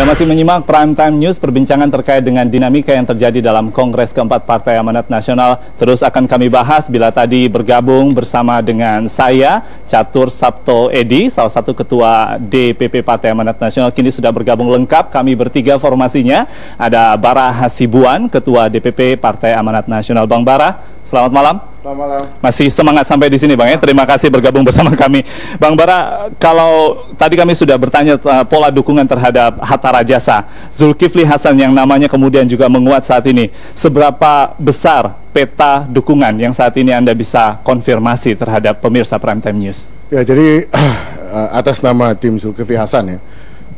Anda masih menyimak Prime Time News, perbincangan terkait dengan dinamika yang terjadi dalam Kongres keempat Partai Amanat Nasional. Terus akan kami bahas bila tadi bergabung bersama dengan saya, Catur Sabto Edi, salah satu ketua DPP Partai Amanat Nasional. Kini sudah bergabung lengkap, kami bertiga formasinya. Ada Bara Hasibuan, ketua DPP Partai Amanat Nasional. Bang Bara, selamat malam. Selamat malam. Masih semangat sampai di sini, Bang ya. Terima kasih bergabung bersama kami. Bang Bara, kalau tadi kami sudah bertanya pola dukungan terhadap Hatta Rajasa, Zulkifli Hasan yang namanya kemudian juga menguat saat ini, seberapa besar peta dukungan yang saat ini Anda bisa konfirmasi terhadap pemirsa Prime Time News? Ya, jadi atas nama tim Zulkifli Hasan ya,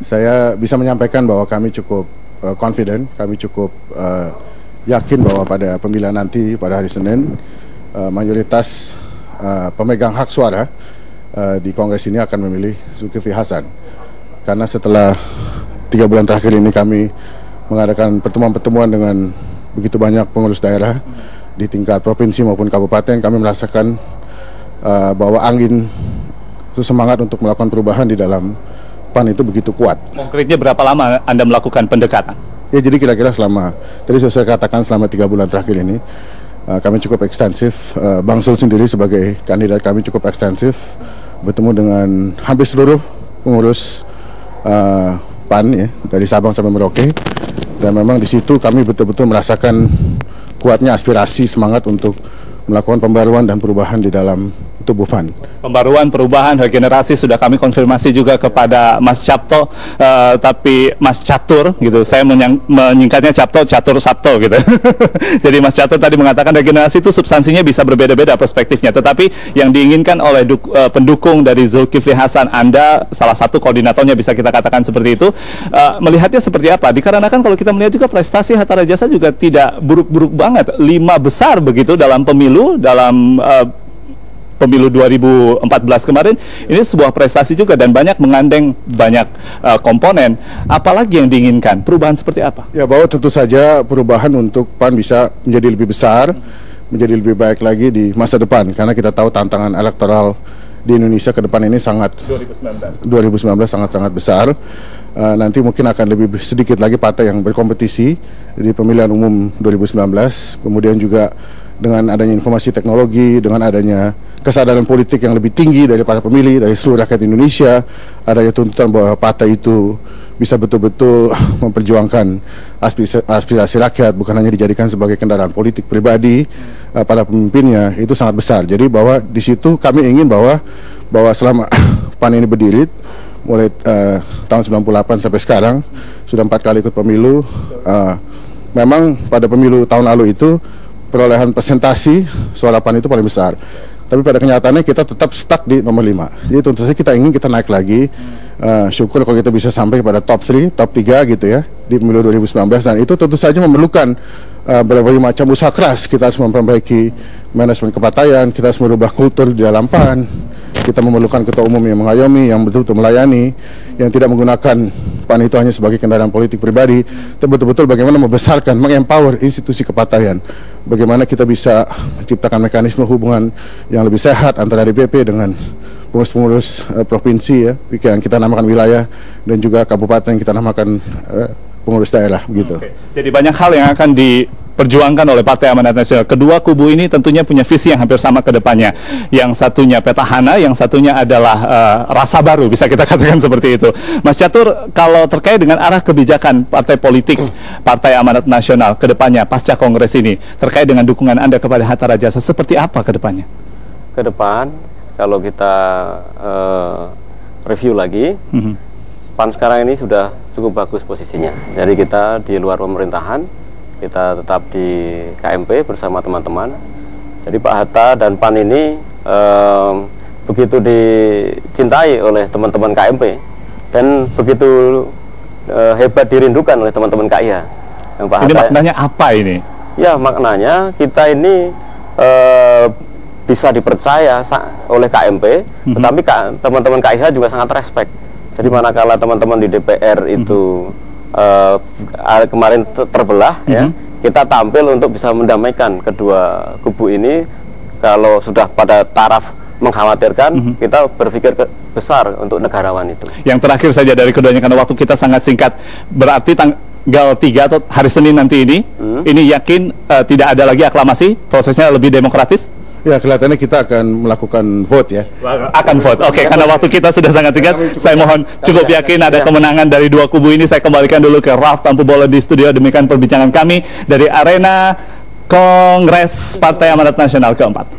saya bisa menyampaikan bahwa kami cukup confident, kami cukup yakin bahwa pada pemilihan nanti pada hari Senin, mayoritas pemegang hak suara di Kongres ini akan memilih Zulkifli Hasan. Karena setelah 3 bulan terakhir ini kami mengadakan pertemuan-pertemuan dengan begitu banyak pengurus daerah di tingkat provinsi maupun kabupaten, kami merasakan bahwa angin semangat untuk melakukan perubahan di dalam PAN itu begitu kuat. Konkretnya berapa lama Anda melakukan pendekatan? Ya, jadi kira-kira selama, tadi saya katakan selama 3 bulan terakhir ini, kami cukup ekstensif. Bang Sul sendiri sebagai kandidat kami cukup ekstensif, bertemu dengan hampir seluruh pengurus PAN ya, dari Sabang sampai Merauke, dan memang di situ kami betul-betul merasakan kuatnya aspirasi semangat untuk melakukan pembaruan dan perubahan di dalam tubuh PAN. Pembaruan, perubahan, regenerasi sudah kami konfirmasi juga kepada Mas Capto, tapi Mas Catur gitu, saya menyingkatnya Capto, Catur Sabto gitu. Jadi Mas Catur tadi mengatakan regenerasi itu substansinya bisa berbeda-beda perspektifnya, tetapi yang diinginkan oleh pendukung dari Zulkifli Hasan, Anda salah satu koordinatornya bisa kita katakan seperti itu, melihatnya seperti apa? Dikarenakan kalau kita melihat juga prestasi Hatta Rajasa juga tidak buruk-buruk banget, 5 besar begitu dalam pemilu, dalam pemilu 2014 kemarin, ini sebuah prestasi juga dan banyak mengandeng banyak komponen. Apalagi yang diinginkan? Perubahan seperti apa? Ya, bahwa tentu saja perubahan untuk PAN bisa menjadi lebih besar, menjadi lebih baik lagi di masa depan, karena kita tahu tantangan elektoral di Indonesia ke depan ini sangat 2019 sangat-sangat besar. Nanti mungkin akan lebih sedikit lagi partai yang berkompetisi di pemilihan umum 2019, kemudian juga dengan adanya informasi teknologi, dengan adanya kesadaran politik yang lebih tinggi dari para pemilih, dari seluruh rakyat Indonesia, adanya tuntutan bahwa partai itu bisa betul-betul memperjuangkan aspirasi rakyat, bukan hanya dijadikan sebagai kendaraan politik pribadi para pemimpinnya, itu sangat besar. Jadi bahwa di situ kami ingin bahwa selama PAN ini berdiri, mulai tahun 98 sampai sekarang, sudah 4 kali ikut pemilu, memang pada pemilu tahun lalu itu perolehan presentasi suara PAN itu paling besar. Tapi pada kenyataannya kita tetap stuck di nomor 5. Jadi tentu saja kita ingin kita naik lagi. Syukur kalau kita bisa sampai kepada top 3, top 3 gitu ya di pemilu 2019, dan itu tentu saja memerlukan berbagai macam usaha keras. Kita harus memperbaiki manajemen kepartaian, kita harus merubah kultur di dalam PAN. Kita memerlukan ketua umum yang mengayomi, yang betul-betul melayani, yang tidak menggunakan PAN itu hanya sebagai kendaraan politik pribadi, tapi betul-betul bagaimana membesarkan, mengempower institusi kepartaian. Bagaimana kita bisa menciptakan mekanisme hubungan yang lebih sehat antara DPP dengan pengurus-pengurus provinsi ya, yang kita namakan wilayah, dan juga kabupaten yang kita namakan pengurus daerah begitu. Oke. Jadi banyak hal yang akan diperjuangkan oleh Partai Amanat Nasional. Kedua kubu ini tentunya punya visi yang hampir sama ke depannya. Yang satunya petahana, yang satunya adalah rasa baru, bisa kita katakan seperti itu. Mas Catur, kalau terkait dengan arah kebijakan partai politik Partai Amanat Nasional ke depannya pasca Kongres ini, terkait dengan dukungan Anda kepada Hatta Rajasa, seperti apa ke depannya? Ke depan, kalau kita review lagi, PAN sekarang ini sudah cukup bagus posisinya. Jadi kita di luar pemerintahan, kita tetap di KMP bersama teman-teman. Jadi Pak Hatta dan PAN ini begitu dicintai oleh teman-teman KMP dan begitu hebat dirindukan oleh teman-teman KIH. Yang Pak ini Hatta, maknanya apa ini? Ya, maknanya kita ini bisa dipercaya oleh KMP, tetapi teman-teman KIH juga sangat respect. Jadi manakala teman-teman di DPR itu kemarin terbelah, ya, kita tampil untuk bisa mendamaikan kedua kubu ini. Kalau sudah pada taraf mengkhawatirkan, kita berpikir besar untuk negarawan itu. Yang terakhir saja dari keduanya, karena waktu kita sangat singkat, berarti tanggal 3 atau hari Senin nanti ini yakin tidak ada lagi aklamasi, prosesnya lebih demokratis? Ya, kelihatannya kita akan melakukan vote ya. Akan vote. Oke, karena waktu kita sudah sangat singkat, saya mohon cukup yakin ada kemenangan dari dua kubu ini. Saya kembalikan dulu ke Ralf Tampu Bolon di studio. Demikian perbincangan kami dari arena Kongres Partai Amanat Nasional keempat.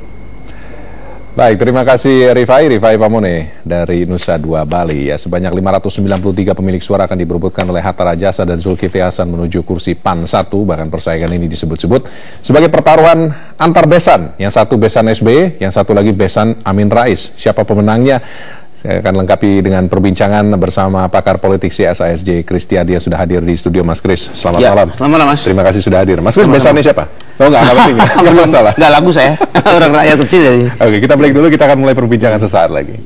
Baik, terima kasih Rifai Pamone dari Nusa Dua Bali. Ya, sebanyak 593 pemilik suara akan diperebutkan oleh Hatta Rajasa dan Zulkifli Hasan menuju kursi PAN 1. Bahkan persaingan ini disebut-sebut sebagai pertaruhan antar besan. Yang satu besan SBY, yang satu lagi besan Amin Rais. Siapa pemenangnya? Saya akan lengkapi dengan perbincangan bersama pakar politik CSASJ Kristiadia sudah hadir di studio. Mas Kris, selamat malam. Selamat malam, Mas. Terima kasih sudah hadir. Mas Kris, besannya siapa? Oh, enggak penting. Enggak masalah. Enggak lagu saya. Orang rakyat kecil jadi. Oke, kita break dulu, kita akan mulai perbincangan sesaat lagi.